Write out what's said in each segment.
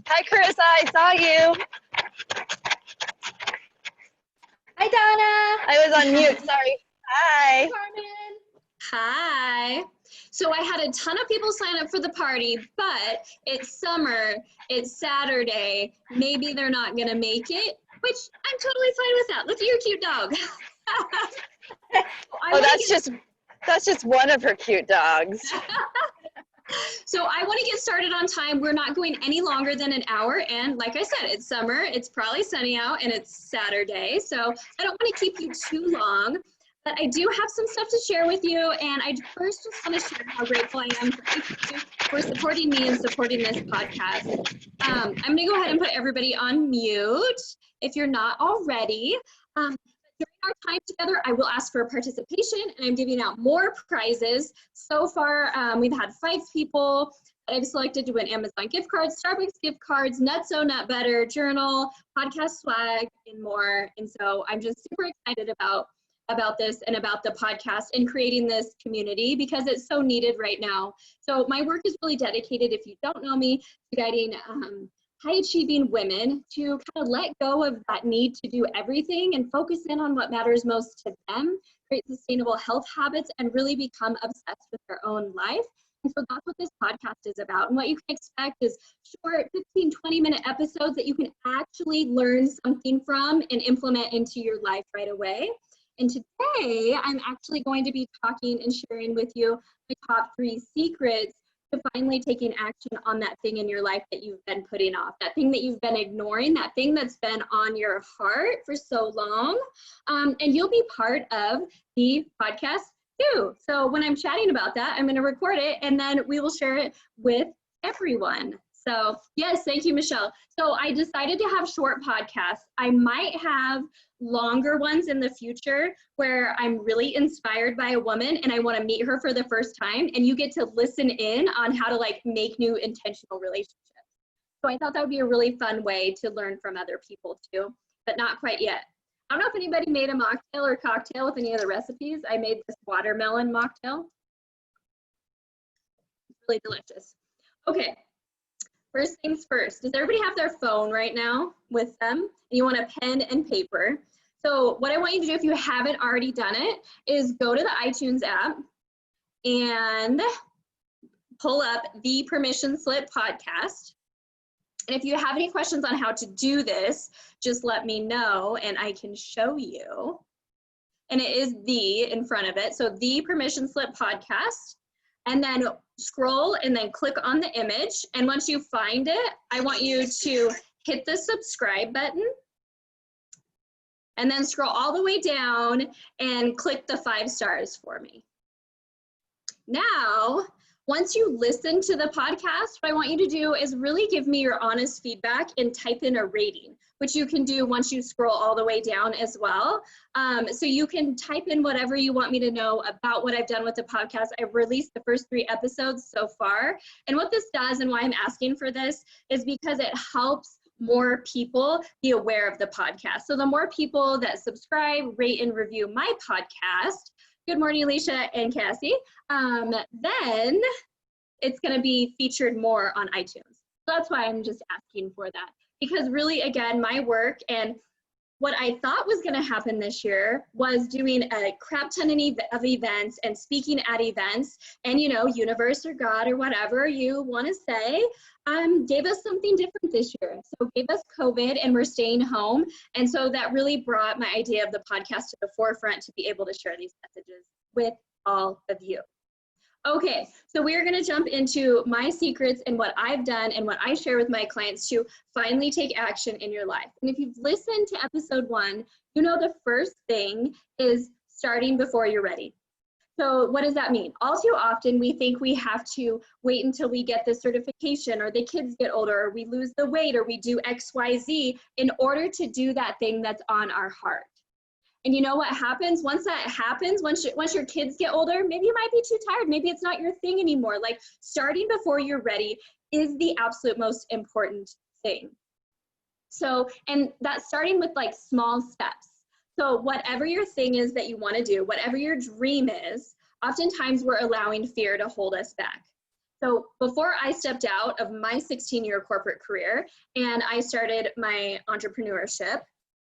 Hi, Carissa. I saw you. Hi, Donna. I was on mute. Sorry. Hi. Carmen. Hi. So I had a ton of people sign up for the party, but it's summer, it's Saturday, maybe they're not gonna make it, which I'm totally fine with that. Look at your cute dog. That's just one of her cute dogs. So I want to get started on time. We're not going any longer than an hour. And like I said, it's summer, it's probably sunny out, and it's Saturday. So I don't want to keep you too long, but I do have some stuff to share with you. And I first just want to share how grateful I am for supporting me and supporting this podcast. I'm going to go ahead and put everybody on mute if you're not already. During our time together, I will ask for participation, and I'm giving out more prizes. So far, we've had 5 people that I've selected to win Amazon gift cards, Starbucks gift cards, Nutso Nut Butter, journal, podcast swag, and more. And so I'm just super excited about this and about the podcast and creating this community because it's so needed right now. So my work is really dedicated, if you don't know me, to guiding high-achieving women to kind of let go of that need to do everything and focus in on what matters most to them, create sustainable health habits, and really become obsessed with their own life. And so that's what this podcast is about. And what you can expect is short 15, 20-minute episodes that you can actually learn something from and implement into your life right away. And today, I'm actually going to be talking and sharing with you my top 3 secrets to finally taking action on that thing in your life that you've been putting off, that thing that you've been ignoring, that thing that's been on your heart for so long. And you'll be part of the podcast too. So when I'm chatting about that, I'm going to record it and then we will share it with everyone. So yes, thank you, Michelle. So I decided to have short podcasts. I might have longer ones in the future where I'm really inspired by a woman and I want to meet her for the first time, and you get to listen in on how to like make new intentional relationships. So I thought that would be a really fun way to learn from other people too, but not quite yet. I don't know if anybody made a mocktail or cocktail with any of the recipes. I made this watermelon mocktail. It's really delicious. Okay. First things first, does everybody have their phone right now with them? And you want a pen and paper. So what I want you to do, if you haven't already done it, is go to the iTunes app and pull up the Permission Slip podcast. And if you have any questions on how to do this, just let me know and I can show you. And it is the in front of it. So the Permission Slip podcast. And then scroll and then click on the image. And once you find it, I want you to hit the subscribe button and then scroll all the way down and click the 5 stars for me. Now, once you listen to the podcast, what I want you to do is really give me your honest feedback and type in a rating, which you can do once you scroll all the way down as well. So you can type in whatever you want me to know about what I've done with the podcast. I've released the first 3 episodes so far. And what this does and why I'm asking for this is because it helps more people be aware of the podcast. So the more people that subscribe, rate, and review my podcast, good morning, Alicia and Cassie, then it's gonna be featured more on iTunes. So that's why I'm just asking for that. Because really, again, my work and what I thought was gonna happen this year was doing a crap ton of events and speaking at events, and you know, universe or God or whatever you wanna say, gave us something different this year. So gave us COVID and we're staying home. And so that really brought my idea of the podcast to the forefront to be able to share these messages with all of you. Okay, so we're gonna jump into my secrets and what I've done and what I share with my clients to finally take action in your life. And if you've listened to episode 1, you know the first thing is starting before you're ready. So what does that mean? All too often we think we have to wait until we get the certification or the kids get older or we lose the weight or we do XYZ in order to do that thing that's on our heart. And you know what happens? Once that happens, once your kids get older, maybe you might be too tired. Maybe it's not your thing anymore. Like starting before you're ready is the absolute most important thing. So, and that's starting with like small steps. So whatever your thing is that you want to do, whatever your dream is, oftentimes we're allowing fear to hold us back. So before I stepped out of my 16-year corporate career and I started my entrepreneurship,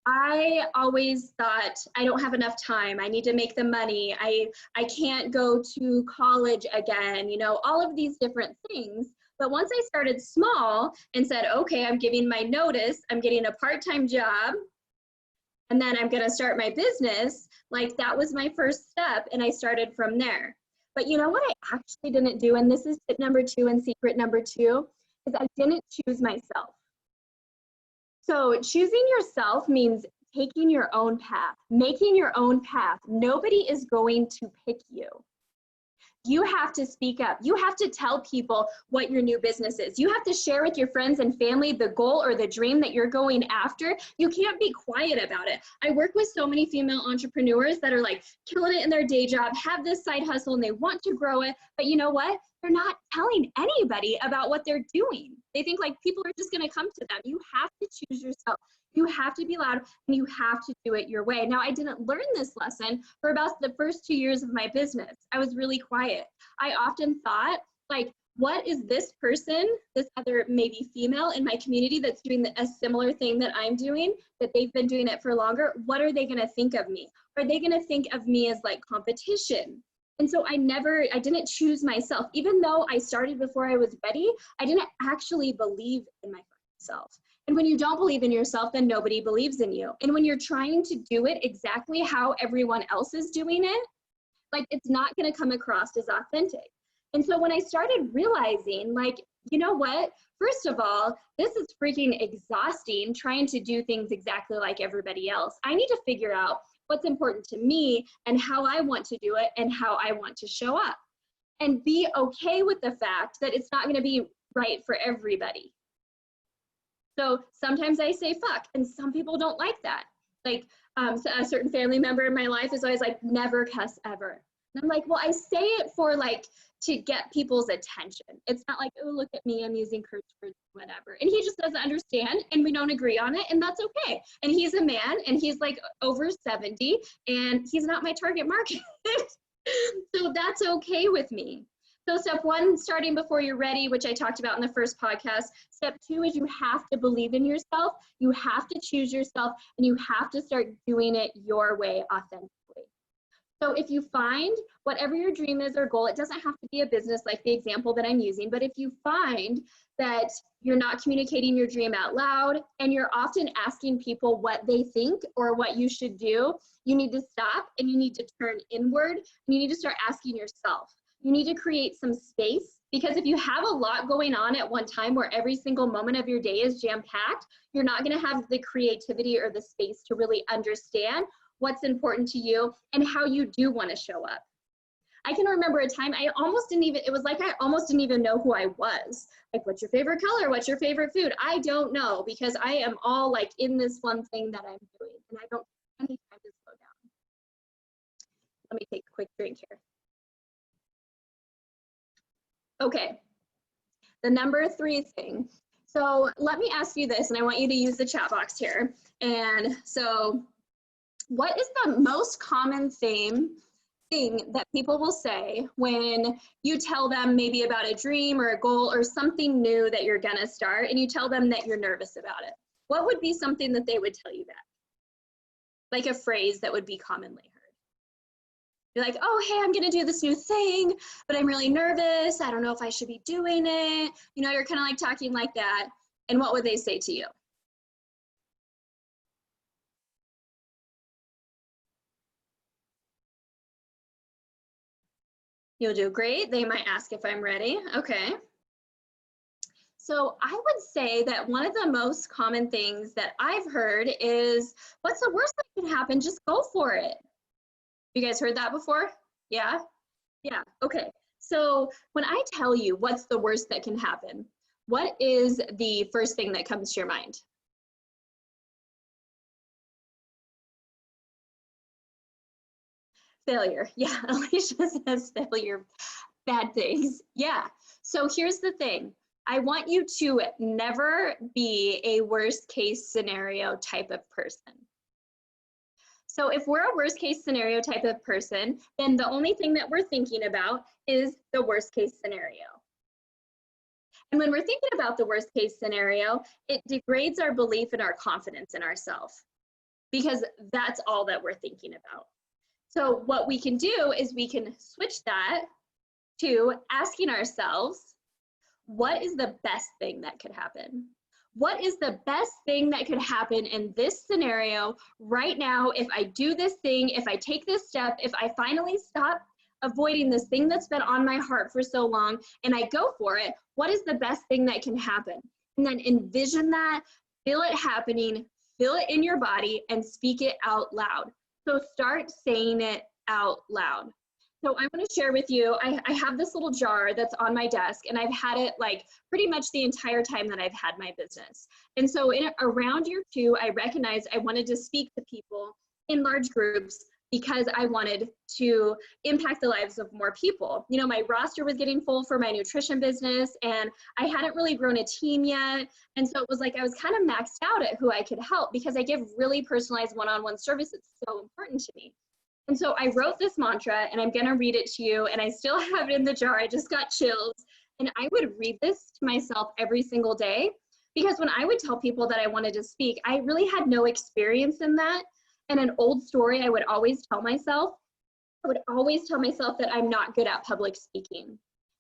I always thought I don't have enough time. I need to make the money. I can't go to college again, you know, all of these different things. But once I started small and said, okay, I'm giving my notice, I'm getting a part-time job, and then I'm going to start my business, like that was my first step, and I started from there. But you know what I actually didn't do, and this is tip number 2 and secret number 2, is I didn't choose myself. So choosing yourself means taking your own path, making your own path. Nobody is going to pick you. You have to speak up. You have to tell people what your new business is. You have to share with your friends and family the goal or the dream that you're going after. You can't be quiet about it. I work with so many female entrepreneurs that are like killing it in their day job, have this side hustle, and they want to grow it. But you know what? They're not telling anybody about what they're doing. They think like people are just going to come to them. You have to choose yourself. You have to be loud and you have to do it your way. Now, I didn't learn this lesson for about the first 2 years of my business. I was really quiet. I often thought, like, what is this person, this other maybe female in my community that's doing a similar thing that I'm doing, that they've been doing it for longer? What are they going to think of me? Are they going to think of me as like competition? And so I didn't choose myself. Even though I started before I was ready, I didn't actually believe in myself. And when you don't believe in yourself, then nobody believes in you. And when you're trying to do it exactly how everyone else is doing it, like it's not going to come across as authentic. And so when I started realizing, like, you know what? First of all, this is freaking exhausting trying to do things exactly like everybody else. I need to figure out what's important to me and how I want to do it and how I want to show up. And be okay with the fact that it's not going to be right for everybody. So sometimes I say fuck, and some people don't like that. Like so a certain family member in my life is always like, never cuss ever. And I'm like, well, I say it for like, to get people's attention. It's not like, oh, look at me, I'm using curse words, whatever. And he just doesn't understand and we don't agree on it, and that's okay. And he's a man and he's like over 70 and he's not my target market. So that's okay with me. So step 1, starting before you're ready, which I talked about in the first podcast. Step 2 is you have to believe in yourself. You have to choose yourself and you have to start doing it your way authentically. So if you find whatever your dream is or goal, it doesn't have to be a business like the example that I'm using, but if you find that you're not communicating your dream out loud and you're often asking people what they think or what you should do, you need to stop and you need to turn inward and you need to start asking yourself. You need to create some space, because if you have a lot going on at one time where every single moment of your day is jam-packed, you're not going to have the creativity or the space to really understand what's important to you and how you do want to show up. I can remember a time it was like I almost didn't even know who I was. Like, what's your favorite color? What's your favorite food? I don't know, because I am all like in this one thing that I'm doing and I don't have any time to slow down. Let me take a quick drink here. Okay, the number 3 thing. So let me ask you this, and I want you to use the chat box here. And so what is the most common thing that people will say when you tell them maybe about a dream or a goal or something new that you're gonna start and you tell them that you're nervous about it? What would be something that they would tell you back? Like a phrase that would be commonly heard. You're like, oh, hey, I'm gonna do this new thing, but I'm really nervous. I don't know if I should be doing it. You know, you're kind of like talking like that. And what would they say to you? You'll do great. They might ask if I'm ready. Okay. So I would say that one of the most common things that I've heard is, what's the worst that can happen? Just go for it. You guys heard that before? Yeah? Yeah, okay. So when I tell you what's the worst that can happen, what is the first thing that comes to your mind? Failure. Yeah, Alicia says failure, bad things. Yeah. So here's the thing. I want you to never be a worst case scenario type of person. So if we're a worst case scenario type of person, then the only thing that we're thinking about is the worst case scenario. And when we're thinking about the worst case scenario, it degrades our belief and our confidence in ourselves, because that's all that we're thinking about. So what we can do is we can switch that to asking ourselves, what is the best thing that could happen? What is the best thing that could happen in this scenario right now if I do this thing, if I take this step, if I finally stop avoiding this thing that's been on my heart for so long and I go for it, what is the best thing that can happen? And then envision that, feel it happening, feel it in your body, and speak it out loud. So start saying it out loud. So I want to share with you, I have this little jar that's on my desk, and I've had it like pretty much the entire time that I've had my business. And so around year 2, I recognized I wanted to speak to people in large groups because I wanted to impact the lives of more people. You know, my roster was getting full for my nutrition business, and I hadn't really grown a team yet. And so it was like I was kind of maxed out at who I could help, because I give really personalized one-on-one service. It's so important to me. And so I wrote this mantra, and I'm gonna read it to you, and I still have it in the jar. I just got chills. And I would read this to myself every single day, because when I would tell people that I wanted to speak, I really had no experience in that. And an old story I would always tell myself, that I'm not good at public speaking.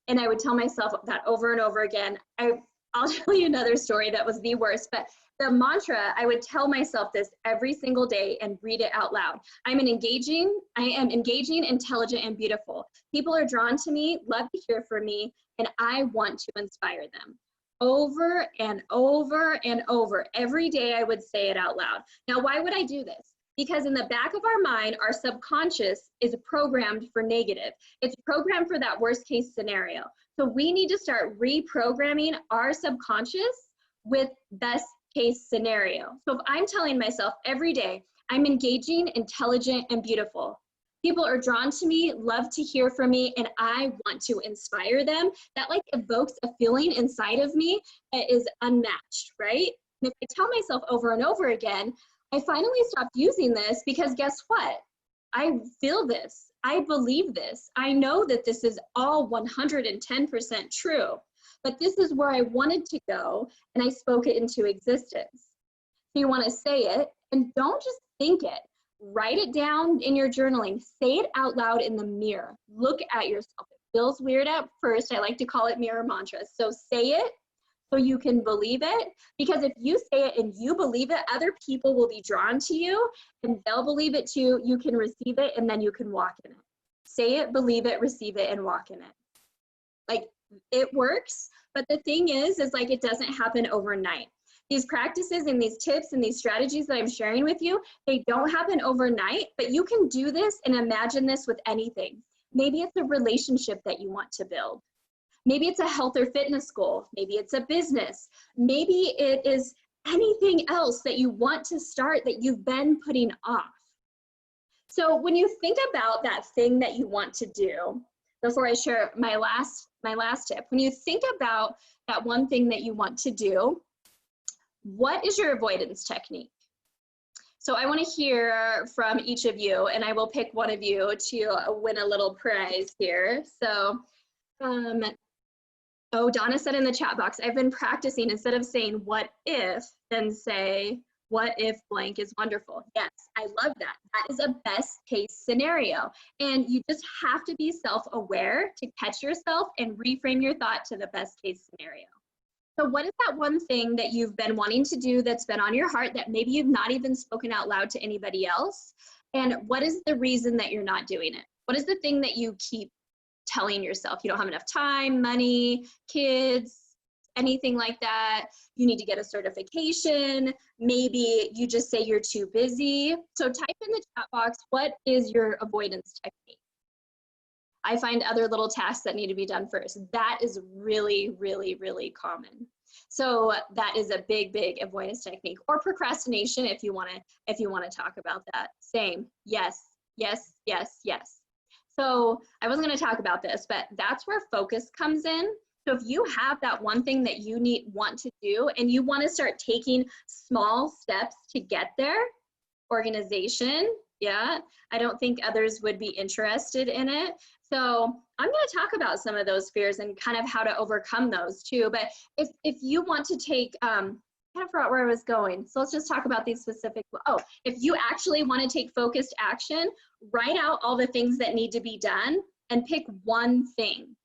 And I would tell myself that over and over again. I'll tell you another story that was the worst, but the mantra, I would tell myself this every single day and read it out loud. I am engaging, intelligent, and beautiful. People are drawn to me, love to hear from me, and I want to inspire them. Over and over and over. Every day I would say it out loud. Now, why would I do this? Because in the back of our mind, our subconscious is programmed for negative. It's programmed for that worst case scenario. So we need to start reprogramming our subconscious with best case scenario. So if I'm telling myself every day, I'm engaging, intelligent, and beautiful. People are drawn to me, love to hear from me, and I want to inspire them. That like evokes a feeling inside of me that is unmatched, right? And if I tell myself over and over again, I finally stopped using this, because guess what? I feel this. I believe this. I know that this is all 110% true, but this is where I wanted to go, and I spoke it into existence. So you want to say it, and don't just think it. Write it down in your journaling. Say it out loud in the mirror. Look at yourself. It feels weird at first. I like to call it mirror mantras. So say it so you can believe it, because if you say it and you believe it, other people will be drawn to you, and they'll believe it too. You can receive it, and then you can walk in it. Say it, believe it, receive it, and walk in it. Like, it works, but the thing is like it doesn't happen overnight. These practices and these tips and these strategies that I'm sharing with you, they don't happen overnight, but you can do this and imagine this with anything. Maybe it's a relationship that you want to build. Maybe it's a health or fitness goal. Maybe it's a business. Maybe it is anything else that you want to start that you've been putting off. So when you think about that thing that you want to do, before I share my last tip, when you think about that one thing that you want to do, what is your avoidance technique? So I want to hear from each of you, and I will pick one of you to win a little prize here. So, oh, Donna said in the chat box, I've been practicing, instead of saying what if, then say what if blank is wonderful. Yes, I love that. That is a best case scenario. And you just have to be self-aware to catch yourself and reframe your thought to the best case scenario. So what is that one thing that you've been wanting to do that's been on your heart that maybe you've not even spoken out loud to anybody else? And what is the reason that you're not doing it? What is the thing that you keep telling yourself? You don't have enough time, money, kids, anything like that. You need to get a certification. Maybe you just say you're too busy. So type in the chat box, what is your avoidance technique? I find other little tasks that need to be done first. That is really, really, really common. So that is a big, big avoidance technique. Or procrastination, if you want to talk about that. Same. Yes, yes, yes, yes. So I wasn't going to talk about this, but that's where focus comes in. So if you have that one thing that you want to do, and you want to start taking small steps to get there, organization, yeah, I don't think others would be interested in it. So I'm going to talk about some of those fears and kind of how to overcome those too. But if you want to take, kind of forgot where I was going. So let's just talk about these specific. Oh, if you actually want to take focused action, write out all the things that need to be done and pick one thing.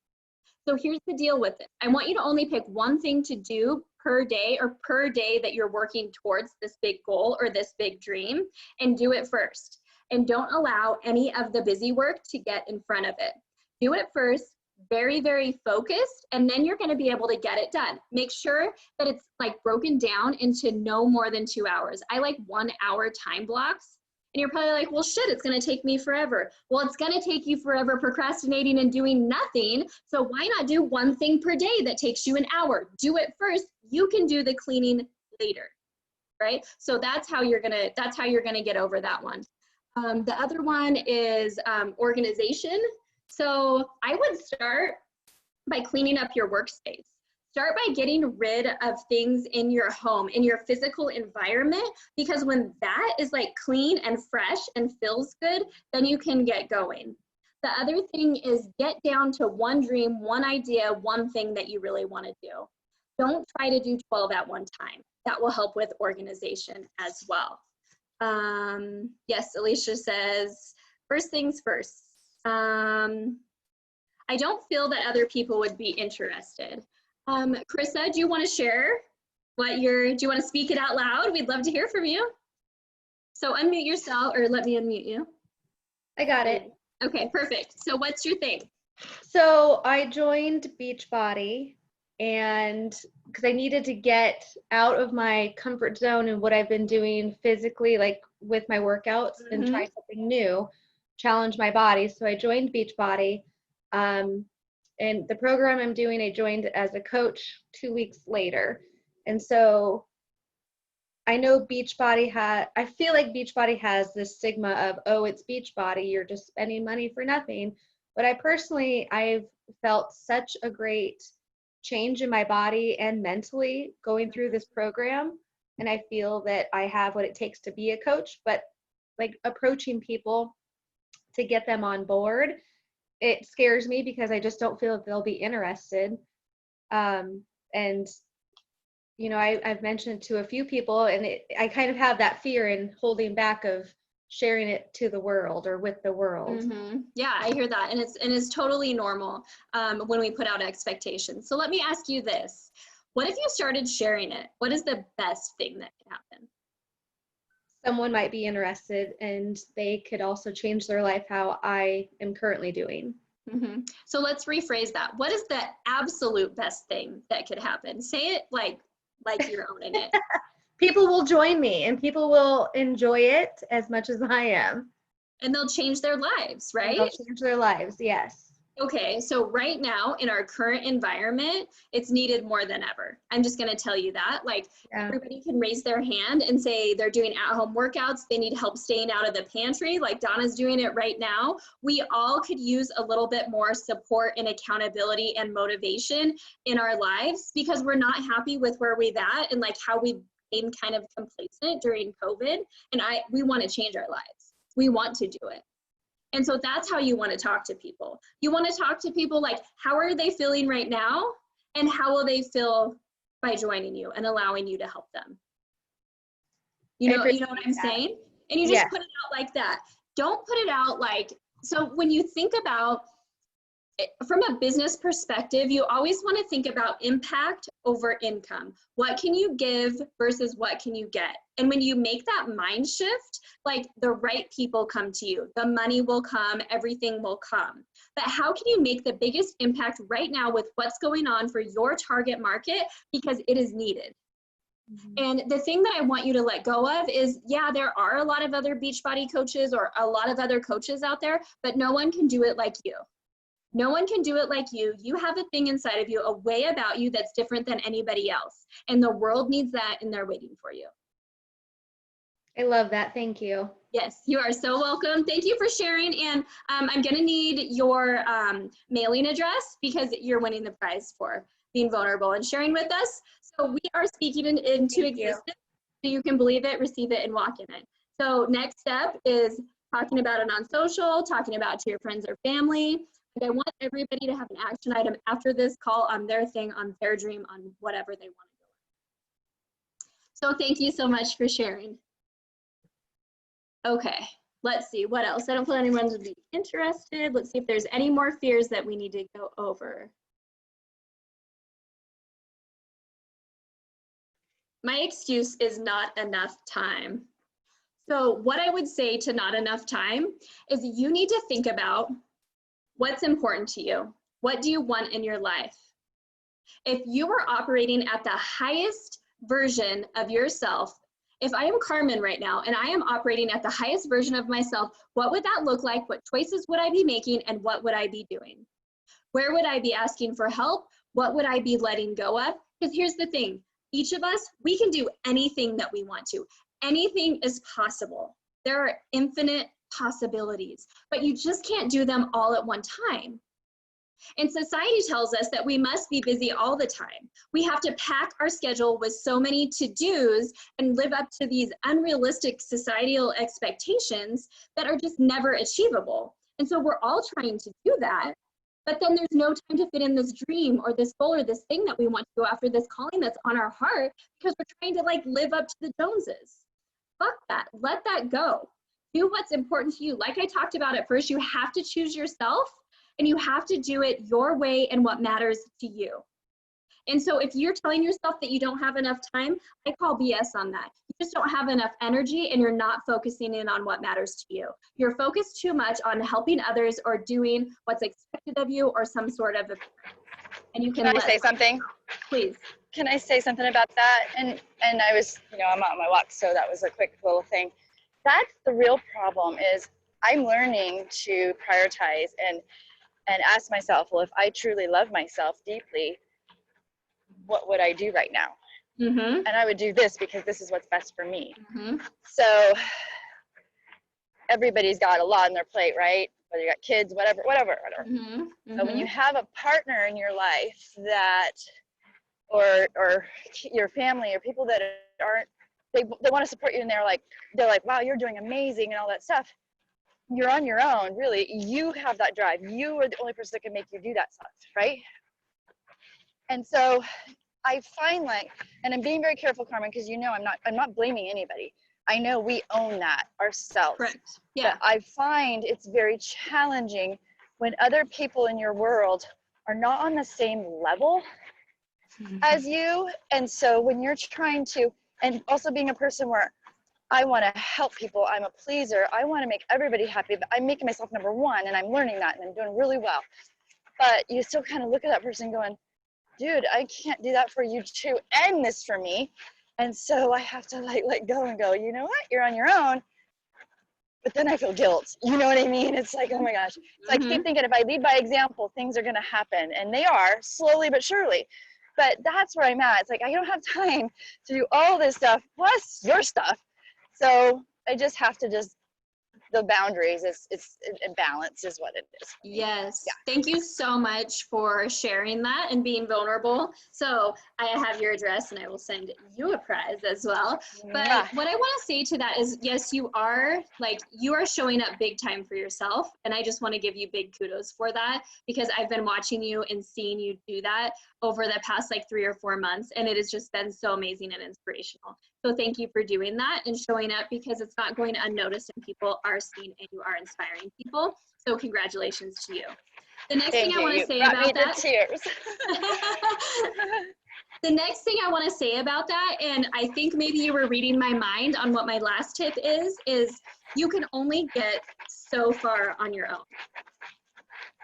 So here's the deal with it. I want you to only pick one thing to do per day or per day that you're working towards this big goal or this big dream, and do it first. And don't allow any of the busy work to get in front of it. Do it first, very, very focused, and then you're going to be able to get it done. Make sure that it's like broken down into no more than 2 hours. I like 1 hour time blocks. And you're probably like, well, shit, it's going to take me forever. Well, it's going to take you forever procrastinating and doing nothing. So why not do one thing per day that takes you an hour? Do it first. You can do the cleaning later, right? So that's how you're going to get over that one. The other one is organization. So I would start by cleaning up your workspace. Start by getting rid of things in your home, in your physical environment, because when that is like clean and fresh and feels good, then you can get going. The other thing is get down to one dream, one idea, one thing that you really want to do. Don't try to do 12 at one time. That will help with organization as well. Yes, Alicia says, first things first. I don't feel that other people would be interested. Carissa, do you want to share do you want to speak it out loud? We'd love to hear from you. So unmute yourself, or let me unmute you. I got it. Okay, perfect. So what's your thing? So I joined Beachbody, and because I needed to get out of my comfort zone and what I've been doing physically, like with my workouts, and try something new, challenge my body. So I joined Beachbody. And the program I'm doing, I joined as a coach 2 weeks later. And so I know I feel like Beachbody has this stigma of, oh, it's Beachbody, you're just spending money for nothing. But I've felt such a great change in my body and mentally going through this program. And I feel that I have what it takes to be a coach, but like approaching people to get them on board, it scares me because I just don't feel that they'll be interested. And, you know, I've mentioned it to a few people, and I kind of have that fear in holding back of sharing it to the world or with the world. Yeah, I hear that. And it's totally normal when we put out expectations. So let me ask you this. What if you started sharing it? What is the best thing that can happen? Someone might be interested, and they could also change their life how I am currently doing. So let's rephrase that. What is the absolute best thing that could happen? Say it like you're owning it. People will join me, and people will enjoy it as much as I am. And they'll change their lives, right? And they'll change their lives, yes. Okay, so right now in our current environment, it's needed more than ever. I'm just going to tell you that. Like, everybody can raise their hand and say they're doing at-home workouts. They need help staying out of the pantry, like Donna's doing it right now. We all could use a little bit more support and accountability and motivation in our lives, because we're not happy with where we've at and like how we became kind of complacent during COVID. And we want to change our lives. We want to do it. And so that's how you want to talk to people. You want to talk to people like, how are they feeling right now? And how will they feel by joining you and allowing you to help them? You know what I'm saying? And you just put it out like that. Don't put it out like, so when you think about from a business perspective, you always want to think about impact over income. What can you give versus what can you get? And when you make that mind shift, like the right people come to you, the money will come, everything will come. But how can you make the biggest impact right now with what's going on for your target market? Because it is needed. And the thing that I want you to let go of is, yeah, there are a lot of other Beachbody coaches or a lot of other coaches out there, but no one can do it like you. No one can do it like you. You have a thing inside of you, a way about you that's different than anybody else. And the world needs that, and they're waiting for you. I love that. Thank you. Yes, you are so welcome. Thank you for sharing. And I'm going to need your mailing address, because you're winning the prize for being vulnerable and sharing with us. So we are speaking into existence, so you can believe it, receive it, and walk in it. So next step is talking about it on social, talking about it to your friends or family. And I want everybody to have an action item after this call on their thing, on their dream, on whatever they want to do. So thank you so much for sharing. Okay, let's see what else. I don't feel anyone would be interested. Let's see if there's any more fears that we need to go over. My excuse is not enough time. So what I would say to not enough time is you need to think about what's important to you. What do you want in your life? If you are operating at the highest version of yourself, if I am Carmen right now and I am operating at the highest version of myself, what would that look like? What choices would I be making and what would I be doing? Where would I be asking for help? What would I be letting go of? Because here's the thing, each of us, we can do anything that we want to. Anything is possible. There are infinite possibilities, but you just can't do them all at one time. And society tells us that we must be busy all the time. We have to pack our schedule with so many to-dos and live up to these unrealistic societal expectations that are just never achievable. And so we're all trying to do that, but then there's no time to fit in this dream or this goal or this thing that we want to go after, this calling that's on our heart, because we're trying to like live up to the Joneses. Fuck that, let that go. Do what's important to you. Like I talked about at first, you have to choose yourself and you have to do it your way and what matters to you. And so if you're telling yourself that you don't have enough time, I call BS on that. You just don't have enough energy and you're not focusing in on what matters to you. You're focused too much on helping others or doing what's expected of you or some sort of, and you Can I say something? Please. Can I say something about that? And I was, I'm out on my walk, so that was a quick little thing. That's the real problem is I'm learning to prioritize and ask myself, well, if I truly love myself deeply, what would I do right now? Mm-hmm. And I would do this because this is what's best for me. Mm-hmm. So everybody's got a lot on their plate, right? Whether you got kids, whatever. Mm-hmm. Mm-hmm. So when you have a partner in your life that, or your family or people that aren't, they want to support you and they're like, wow, you're doing amazing and all that stuff. You're on your own, really. You have that drive. You are the only person that can make you do that stuff, right? And so I find like, and I'm being very careful, Carmen, because I'm not blaming anybody. I know we own that ourselves. Correct. Yeah. But I find it's very challenging when other people in your world are not on the same level as you. And so when you're trying to, and also being a person where I want to help people, I'm a pleaser, I want to make everybody happy, but I'm making myself number one and I'm learning that and I'm doing really well. But you still kind of look at that person going, dude, I can't do that for you too, and this for me. And so I have to like let go and go, you know what, you're on your own. But then I feel guilt. You know what I mean? It's like, oh my gosh. So I keep thinking if I lead by example, things are going to happen. And they are, slowly but surely. But that's where I'm at. It's like, I don't have time to do all this stuff, plus your stuff. So I just have to the boundaries, it's balance is what it is. Yes. Yeah. Thank you so much for sharing that and being vulnerable. So I have your address and I will send you a prize as well. But what I want to say to that is, yes, you are showing up big time for yourself. And I just want to give you big kudos for that, because I've been watching you and seeing you do that over the past 3 or 4 months. And it has just been so amazing and inspirational. So thank you for doing that and showing up, because it's not going unnoticed and people are seeing and you are inspiring people. So congratulations to you. The next thing I want to say about that. Tears. The next thing I want to say about that, and I think maybe you were reading my mind on what my last tip is you can only get so far on your own.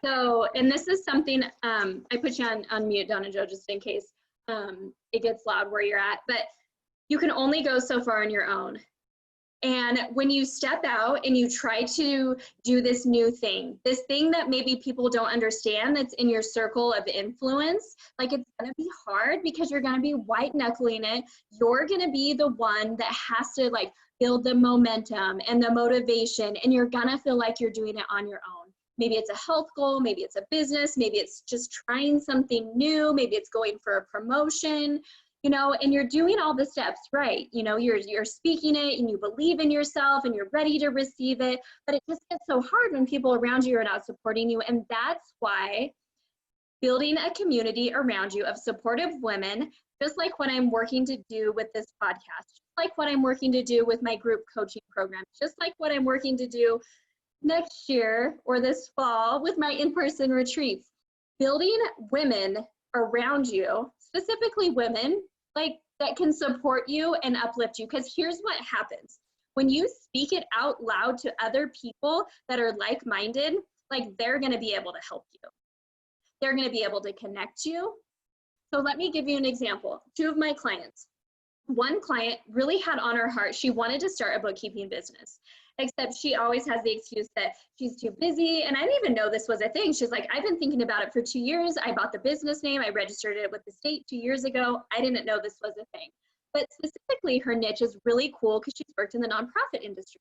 So, and this is something, I put you on mute, Donna Jo, just in case it gets loud where you're at, but you can only go so far on your own. And when you step out and you try to do this new thing, this thing that maybe people don't understand that's in your circle of influence, it's gonna be hard because you're gonna be white knuckling it. You're gonna be the one that has to build the momentum and the motivation, and you're gonna feel like you're doing it on your own. Maybe it's a health goal, maybe it's a business, maybe it's just trying something new, maybe it's going for a promotion. you know, and you're doing all the steps right. You know, you're speaking it and you believe in yourself and you're ready to receive it, but it just gets so hard when people around you are not supporting you. And that's why building a community around you of supportive women, just like what I'm working to do with this podcast, just like what I'm working to do with my group coaching program, just like what I'm working to do next year or this fall with my in-person retreats. Building women around you, specifically women, like that can support you and uplift you. Because here's what happens. When you speak it out loud to other people that are like-minded, like they're gonna be able to help you. They're gonna be able to connect you. So let me give you an example. 2 of my clients. One client really had on her heart, she wanted to start a bookkeeping business, except she always has the excuse that she's too busy. And I didn't even know this was a thing. She's like, I've been thinking about it for 2 years. I bought the business name. I registered it with the state 2 years ago. I didn't know this was a thing. But specifically, her niche is really cool because she's worked in the nonprofit industry.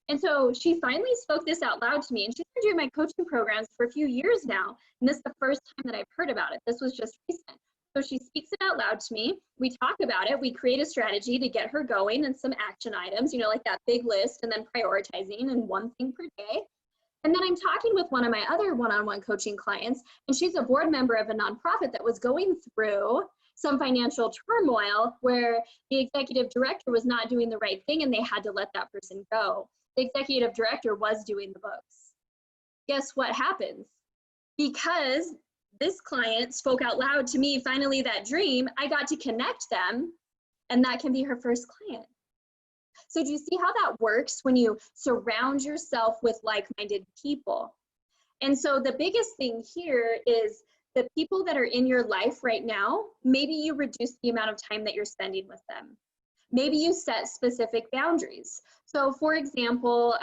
And so she finally spoke this out loud to me, and she's been doing my coaching programs for a few years now. And this is the first time that I've heard about it. This was just recent. So she speaks it out loud to me. We talk about it. We create a strategy to get her going and some action items, you know, like that big list, and then prioritizing and 1 thing per day. And then I'm talking with one of my other one-on-one coaching clients, and she's a board member of a nonprofit that was going through some financial turmoil where the executive director was not doing the right thing and they had to let that person go. The executive director was doing the books. Guess what happens? Because this client spoke out loud to me, finally that dream, I got to connect them, and that can be her first client. So do you see how that works when you surround yourself with like-minded people? And so the biggest thing here is the people that are in your life right now, maybe you reduce the amount of time that you're spending with them. Maybe you set specific boundaries. So for example,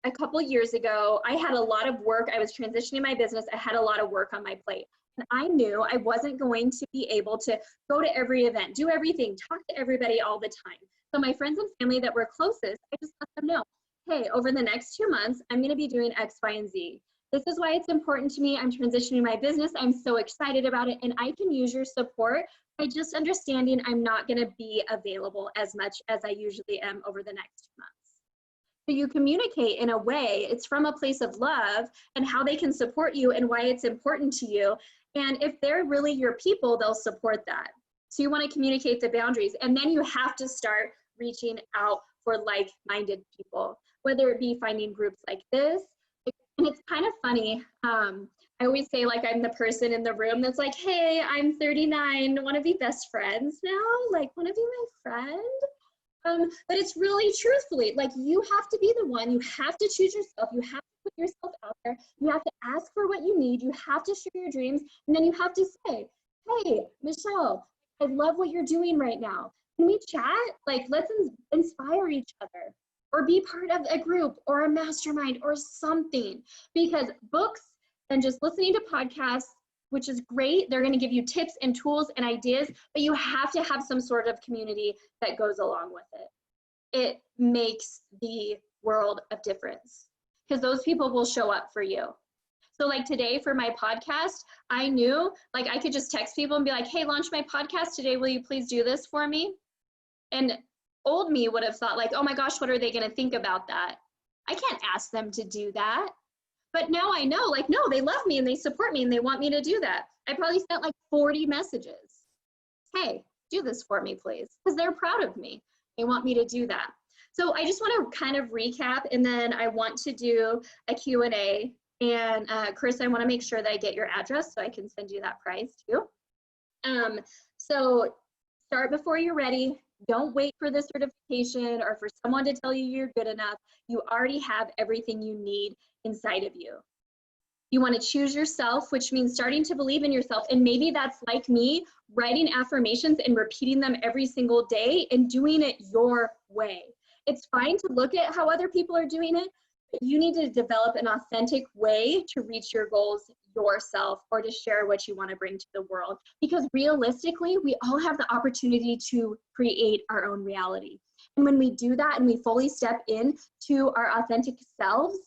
a couple years ago, I had a lot of work. I was transitioning my business. I had a lot of work on my plate. And I knew I wasn't going to be able to go to every event, do everything, talk to everybody all the time. So my friends and family that were closest, I just let them know, hey, over the next 2 months, I'm going to be doing X, Y, and Z. This is why it's important to me. I'm transitioning my business. I'm so excited about it. And I can use your support by just understanding I'm not going to be available as much as I usually am over the next 2 months. So you communicate in a way, it's from a place of love and how they can support you and why it's important to you. And if they're really your people, they'll support that. So you want to communicate the boundaries, and then you have to start reaching out for like-minded people, whether it be finding groups like this. And it's kind of funny. I always say like I'm the person in the room that's like, hey, I'm 39, want to be best friends now? Like, want to be my friend? But it's really truthfully, like you have to be the one, you have to choose yourself, you have to put yourself out there, you have to ask for what you need, you have to share your dreams, and then you have to say, hey, Michelle, I love what you're doing right now. Can we chat? Like, let's inspire each other, or be part of a group or a mastermind or something. Because books and just listening to podcasts, which is great, they're going to give you tips and tools and ideas, but you have to have some sort of community that goes along with it. It makes the world of difference because those people will show up for you. So like today for my podcast, I knew like I could just text people and be like, hey, launch my podcast today. Will you please do this for me? And old me would have thought like, oh my gosh, what are they going to think about that? I can't ask them to do that. But now I know, like, no, they love me and they support me and they want me to do that. I probably sent like 40 messages. Hey, do this for me, please. Because they're proud of me. They want me to do that. So I just want to kind of recap, and then I want to do a Q&A. And Chris, I want to make sure that I get your address so I can send you that prize too. So start before you're ready. Don't wait for the certification or for someone to tell you you're good enough. You already have everything you need inside of you. You want to choose yourself, which means starting to believe in yourself. And maybe that's like me, writing affirmations and repeating them every single day and doing it your way. It's fine to look at how other people are doing it, but you need to develop an authentic way to reach your goals yourself or to share what you want to bring to the world. Because realistically, we all have the opportunity to create our own reality. And when we do that and we fully step in to our authentic selves,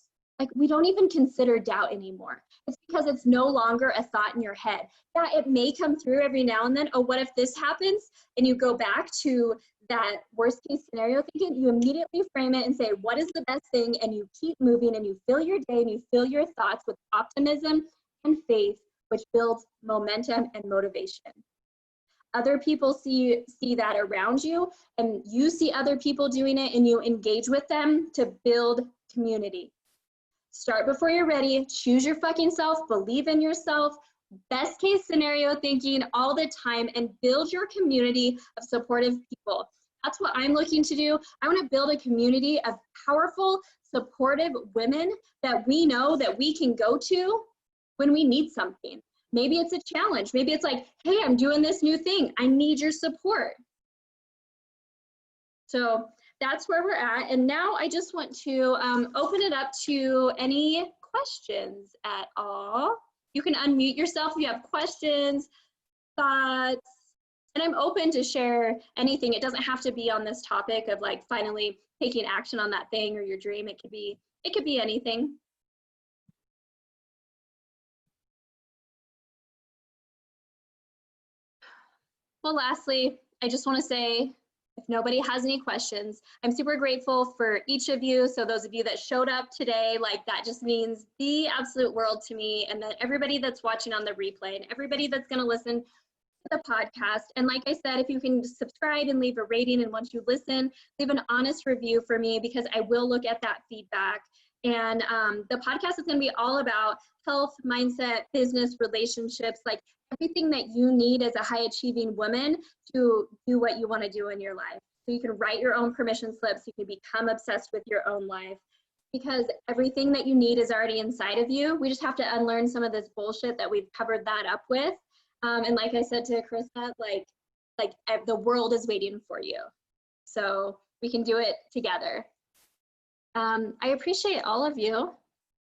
Like, we don't even consider doubt anymore. It's because it's no longer a thought in your head. Yeah, it may come through every now and then. Oh, what if this happens? And you go back to that worst case scenario thinking, you immediately frame it and say, what is the best thing? And you keep moving and you fill your day and you fill your thoughts with optimism and faith, which builds momentum and motivation. Other people see that around you, and you see other people doing it, and you engage with them to build community. Start before you're ready, choose your fucking self, believe in yourself, best case scenario thinking all the time, and build your community of supportive people. That's what I'm looking to do. I want to build a community of powerful, supportive women that we know that we can go to when we need something. Maybe it's a challenge. Maybe it's like, hey, I'm doing this new thing. I need your support. So that's where we're at. And now I just want to open it up to any questions at all. You can unmute yourself if you have questions, thoughts, and I'm open to share anything. It doesn't have to be on this topic of like finally taking action on that thing or your dream. It could be anything. Well, lastly, I just want to say, if nobody has any questions, I'm super grateful for each of you. So those of you that showed up today, like that just means the absolute world to me. And then everybody that's watching on the replay and everybody that's going to listen to the podcast. And like I said, if you can subscribe and leave a rating, and once you listen, leave an honest review for me, because I will look at that feedback. And the podcast is going to be all about health, mindset, business, relationships, like everything that you need as a high achieving woman to do what you want to do in your life. So you can write your own permission slips. You can become obsessed with your own life, because everything that you need is already inside of you. We just have to unlearn some of this bullshit that we've covered that up with. And like I said to Krista, like the world is waiting for you. So we can do it together. I appreciate all of you.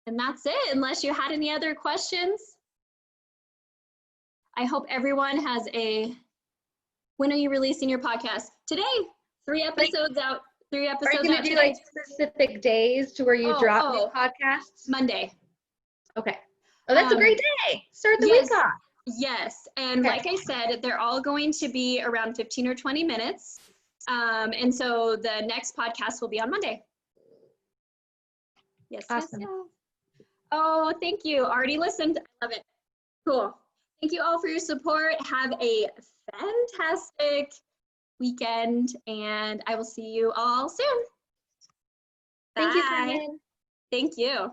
And that's it, unless you had any other questions. I hope everyone has when are you releasing your podcast? Today, 3 episodes out. 3 episodes out. Are you going to do like specific days to where you drop new podcasts? Monday. Okay. Oh, that's a great day. Start the week off. Yes, and like I said, they're all going to be around 15 or 20 minutes. And so the next podcast will be on Monday. Yes, awesome. Yes. Oh, thank you. Already listened. I love it. Cool. Thank you all for your support. Have a fantastic weekend, and I will see you all soon. Thank you, Carmen. Thank you.